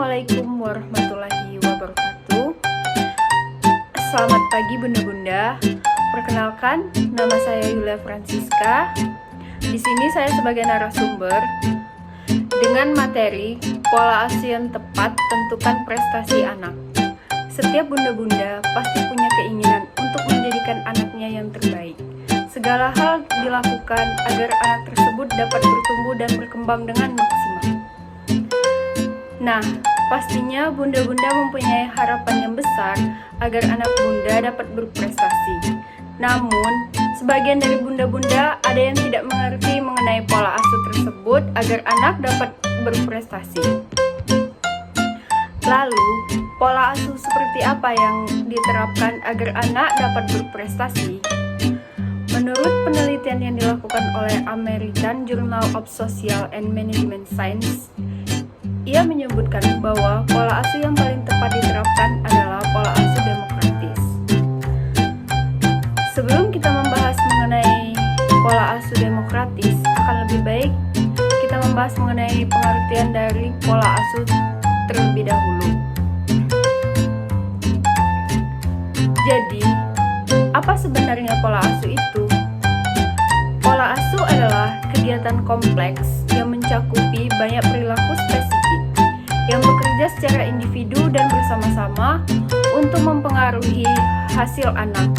Assalamualaikum warahmatullahi wabarakatuh. Selamat pagi bunda-bunda. Perkenalkan, nama saya Yulia Francisca. Di sini saya sebagai narasumber dengan materi pola asuh yang tepat tentukan prestasi anak. Setiap bunda-bunda pasti punya keinginan untuk menjadikan anaknya yang terbaik. Segala hal dilakukan agar anak tersebut dapat bertumbuh dan berkembang dengan maksimal. Nah, pastinya bunda-bunda mempunyai harapan yang besar agar anak bunda dapat berprestasi. Namun, sebagian dari bunda-bunda ada yang tidak mengerti mengenai pola asuh tersebut agar anak dapat berprestasi. Lalu, pola asuh seperti apa yang diterapkan agar anak dapat berprestasi? Menurut penelitian yang dilakukan oleh American Journal of Social and Management Science, ia menyebutkan bahwa pola asuh yang paling tepat diterapkan adalah pola asuh demokratis. Sebelum kita membahas mengenai pola asuh demokratis, akan lebih baik kita membahas mengenai pengertian dari pola asuh terlebih dahulu. Jadi, apa sebenarnya pola asuh itu? Pola asuh adalah kegiatan kompleks yang mencakupi banyak perilaku spesifik yang bekerja secara individu dan bersama-sama untuk mempengaruhi hasil anak.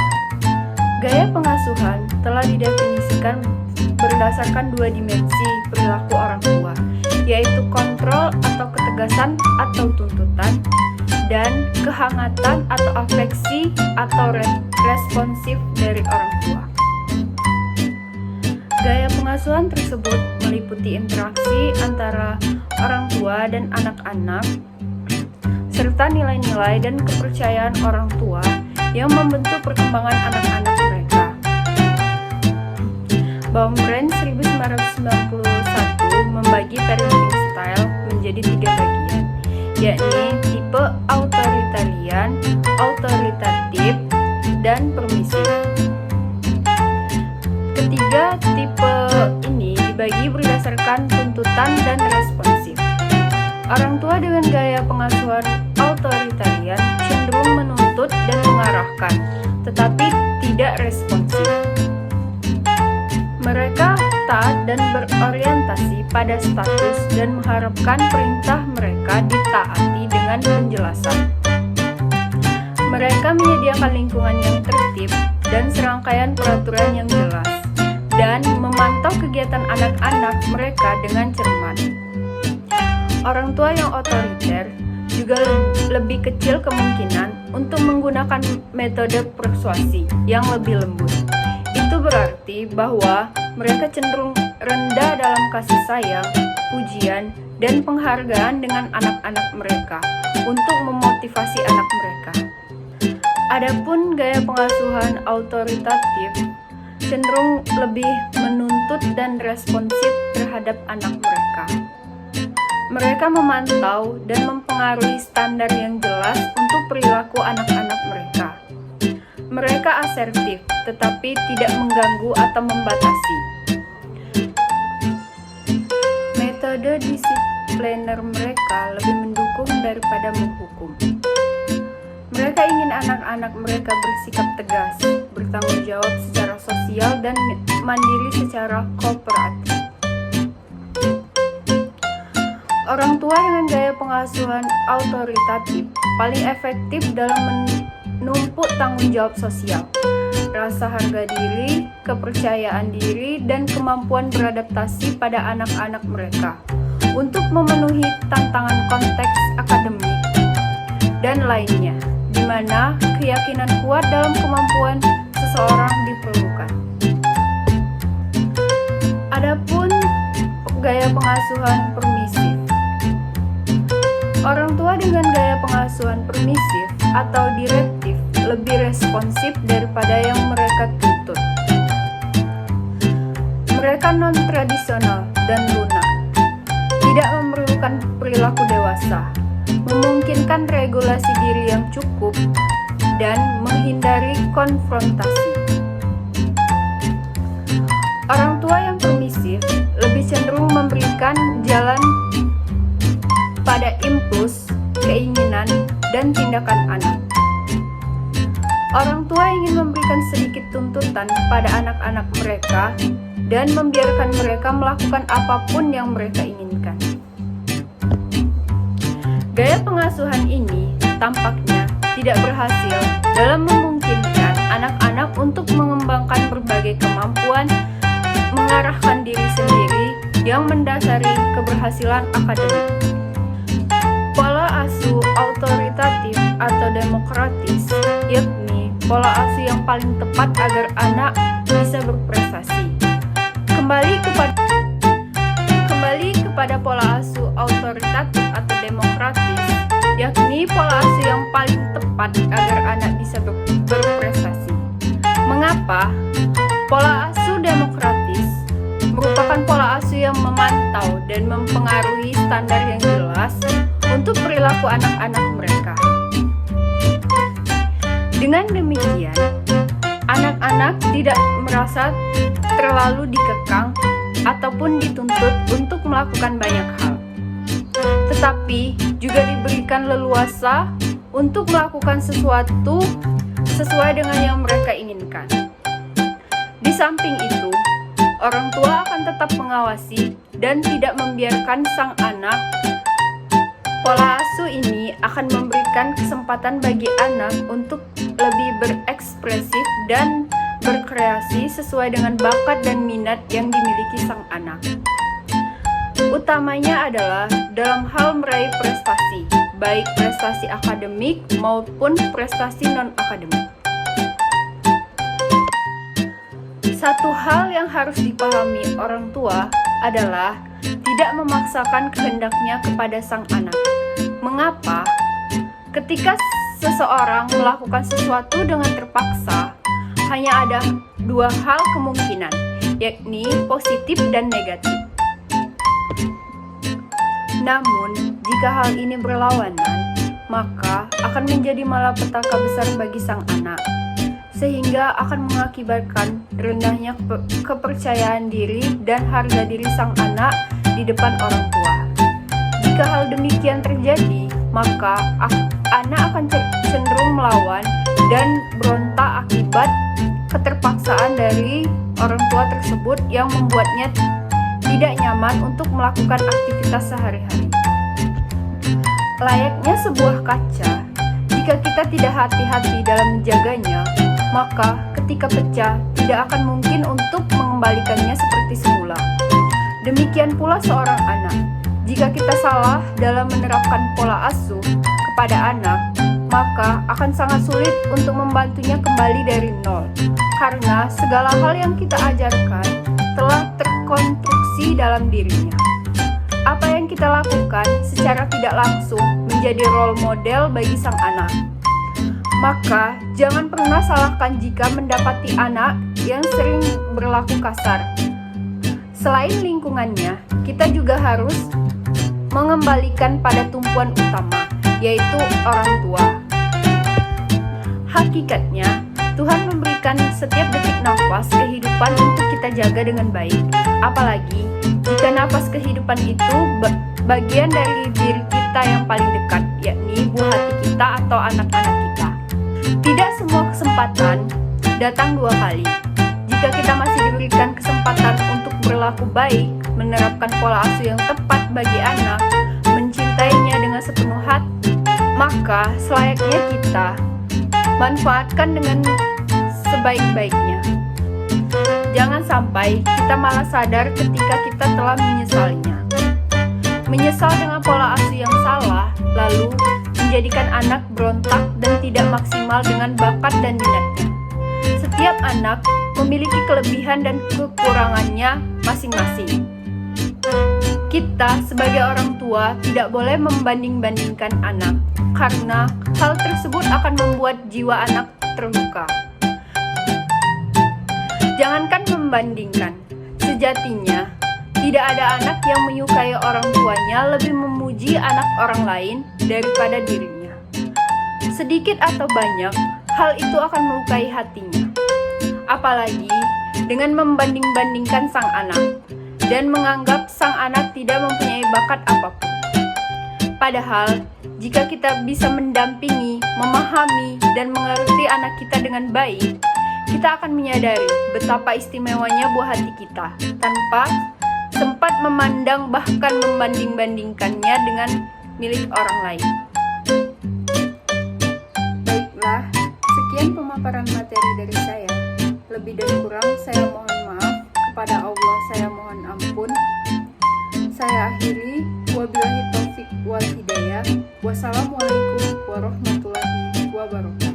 Gaya pengasuhan telah didefinisikan berdasarkan dua dimensi perilaku orang tua, yaitu kontrol atau ketegasan atau tuntutan, dan kehangatan atau afeksi atau responsif dari orang tua. Gaya pengasuhan tersebut meliputi interaksi antara orang tua dan anak-anak, serta nilai-nilai dan kepercayaan orang tua yang membentuk perkembangan anak-anak mereka. Baumgren 1991 membagi parenting style menjadi 3 bagian, yakni tipe autoritarian, autoritatif, dan permisif. Ketiga tipe ini dibagi berdasarkan tuntutan dan responsif. Orang tua dengan gaya pengasuhan autoritarian cenderung menuntut dan mengarahkan, tetapi tidak responsif. Mereka taat dan berorientasi pada status dan mengharapkan perintah mereka ditaati dengan penjelasan. Mereka menyediakan lingkungan yang tertib dan serangkaian peraturan yang jelas, dan memantau kegiatan anak-anak mereka dengan cermat. Orang tua yang otoriter juga lebih kecil kemungkinan untuk menggunakan metode persuasi yang lebih lembut. Itu berarti bahwa mereka cenderung rendah dalam kasih sayang, pujian, dan penghargaan dengan anak-anak mereka untuk memotivasi anak mereka. Adapun gaya pengasuhan autoritatif cenderung lebih menuntut dan responsif terhadap anak mereka. Mereka memantau dan mempengaruhi standar yang jelas untuk perilaku anak-anak mereka. Mereka asertif, tetapi tidak mengganggu atau membatasi. Metode disipliner mereka lebih mendukung daripada menghukum. Mereka ingin anak-anak mereka bersikap tegas, bertanggung jawab secara sosial, dan mandiri secara kooperatif. Orang tua dengan gaya pengasuhan autoritatif paling efektif dalam menumpuk tanggung jawab sosial, rasa harga diri, kepercayaan diri, dan kemampuan beradaptasi pada anak-anak mereka untuk memenuhi tantangan konteks akademik dan lainnya, di mana keyakinan kuat dalam kemampuan seseorang diperlukan. Adapun gaya pengasuhan permisif. Orang tua dengan gaya pengasuhan permisif atau direktif lebih responsif daripada yang mereka tuntut. Mereka non-tradisional dan lunak, tidak memerlukan perilaku dewasa, memungkinkan regulasi diri yang cukup, dan menghindari konfrontasi. Orang tua yang permisif lebih cenderung memberikan jalan pada impuls keinginan dan tindakan anak. Orang tua ingin memberikan sedikit tuntutan pada anak-anak mereka dan membiarkan mereka melakukan apapun yang mereka inginkan. Gaya pengasuhan ini tampaknya tidak berhasil dalam memungkinkan anak-anak untuk mengembangkan berbagai kemampuan mengarahkan diri sendiri yang mendasari keberhasilan akademik. Pola asuh autoritatif atau demokratis, yakni pola asuh yang paling tepat agar anak bisa berprestasi. Kembali kepada pola asuh autoritatif atau demokratis, yakni pola asuh yang paling tepat agar anak bisa berprestasi. Mengapa? Pola asuh demokratis merupakan pola asuh yang memantau dan mempengaruhi standar yang jelas untuk perilaku anak-anak mereka. Dengan demikian, anak-anak tidak merasa terlalu dikekang ataupun dituntut untuk melakukan banyak hal, tetapi juga diberikan leluasa untuk melakukan sesuatu sesuai dengan yang mereka inginkan. Di samping itu, orang tua akan tetap mengawasi dan tidak membiarkan sang anak. Pola asuh ini akan memberikan kesempatan bagi anak untuk lebih berekspresif dan berkreasi sesuai dengan bakat dan minat yang dimiliki sang anak. Utamanya adalah dalam hal meraih prestasi, baik prestasi akademik maupun prestasi non-akademik. Satu hal yang harus dipahami orang tua adalah tidak memaksakan kehendaknya kepada sang anak. Mengapa? Ketika seseorang melakukan sesuatu dengan terpaksa, hanya ada dua hal kemungkinan, yakni positif dan negatif. Namun, jika hal ini berlawanan, maka akan menjadi malapetaka besar bagi sang anak, sehingga akan mengakibatkan rendahnya kepercayaan diri dan harga diri sang anak di depan orang tua. Jika hal demikian terjadi, maka anak akan cenderung melawan dan berontak akibat keterpaksaan dari orang tua tersebut yang membuatnya tidak nyaman untuk melakukan aktivitas sehari-hari. Layaknya sebuah kaca, jika kita tidak hati-hati dalam menjaganya, maka ketika pecah tidak akan mungkin untuk mengembalikannya seperti semula. Demikian pula seorang anak. Jika kita salah dalam menerapkan pola asuh kepada anak, maka akan sangat sulit untuk membantunya kembali dari nol, karena segala hal yang kita ajarkan telah terkonstruksi dalam dirinya. Apa yang kita lakukan secara tidak langsung menjadi role model bagi sang anak. Maka jangan pernah salahkan jika mendapati anak yang sering berlaku kasar. Selain lingkungannya, kita juga harus mengembalikan pada tumpuan utama, yaitu orang tua. Hakikatnya, Tuhan memberikan setiap detik nafas kehidupan untuk kita jaga dengan baik. Apalagi jika nafas kehidupan itu bagian dari diri kita yang paling dekat, yakni buah hati kita atau anak-anak kita. Tidak semua kesempatan datang dua kali. Jika kita masih diberikan kesempatan untuk berlaku baik, menerapkan pola asuh yang tepat bagi anak, mencintainya dengan sepenuh hati, maka selayaknya kita manfaatkan dengan sebaik-baiknya. Jangan sampai kita malah sadar ketika kita telah menyesalnya. Menyesal dengan pola asuh yang salah, lalu menjadikan anak berontak dan tidak maksimal dengan bakat dan minatnya. Setiap anak memiliki kelebihan dan kekurangannya masing-masing. Kita sebagai orang tua tidak boleh membanding-bandingkan anak, karena hal tersebut akan membuat jiwa anak terluka. Jangankan membandingkan, sejatinya tidak ada anak yang menyukai orang tuanya lebih memuji anak orang lain daripada dirinya. Sedikit atau banyak, hal itu akan melukai hatinya. Apalagi dengan membanding-bandingkan sang anak dan menganggap sang anak tidak mempunyai bakat apapun. Padahal, jika kita bisa mendampingi, memahami, dan mengerti anak kita dengan baik, kita akan menyadari betapa istimewanya buah hati kita, tanpa sempat memandang bahkan membanding-bandingkannya dengan milik orang lain. Baiklah, sekian pemaparan materi dari saya. Lebih dan kurang saya mohon maaf. Kepada Allah saya mohon ampun. Saya akhiri, wabillahi taufik wal hidayah. Wassalamualaikum warahmatullahi wabarakatuh.